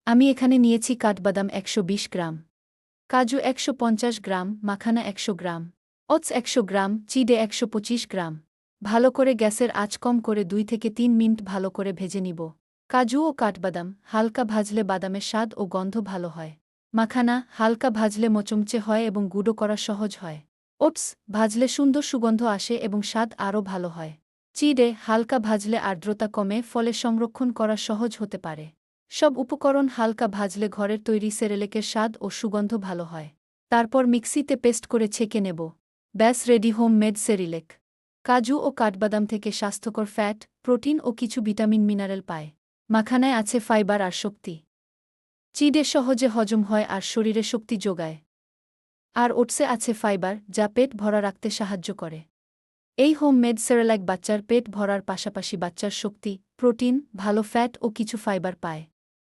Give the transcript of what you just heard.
আমি এখানে নিয়েছি কাঠবাদাম ১২০ গ্রাম, কাজু ১৫০ গ্রাম, মাখানা ১০০ গ্রাম, ওটস ১০০ গ্রাম, চিড়ে ১২৫ গ্রাম। ভালো করে গ্যাসের আঁচ কম করে ২ থেকে ৩ মিনিট ভালো করে ভেজে নিব। কাজু ও কাঠবাদাম হালকা ভাজলে বাদামের স্বাদ ও গন্ধ ভালো হয়। মাখানা হালকা ভাজলে মচমচে হয় এবং গুঁড়ো করা সহজ হয়। ওটস ভাজলে সুন্দর সুগন্ধ আসে এবং স্বাদ আরও ভালো হয়। চিড়ে হালকা ভাজলে আর্দ্রতা কমে, ফলে সংরক্ষণ করা সহজ হতে পারে। সব উপকরণ হালকা ভাজলে ঘরের তৈরি সেরেলেকের স্বাদ ও সুগন্ধ ভালো হয়। তারপর মিক্সিতে পেস্ট করে ছেঁকে নেব। ব্যাস রেডি হোম মেড সেরিলেক। কাজু ও কাঠবাদাম থেকে স্বাস্থ্যকর ফ্যাট, প্রোটিন ও কিছু ভিটামিন মিনারেল পায়। মাখানায় আছে ফাইবার আর শক্তি। চিড়ে সহজে হজম হয় আর শরীরে শক্তি যোগায়। আর ওটসে আছে ফাইবার, যা পেট ভরা রাখতে সাহায্য করে। এই হোমমেড সেরেলাক বাচ্চার পেট ভরার পাশাপাশি বাচ্চার শক্তি, প্রোটিন, ভালো ফ্যাট ও কিছু ফাইবার পায়।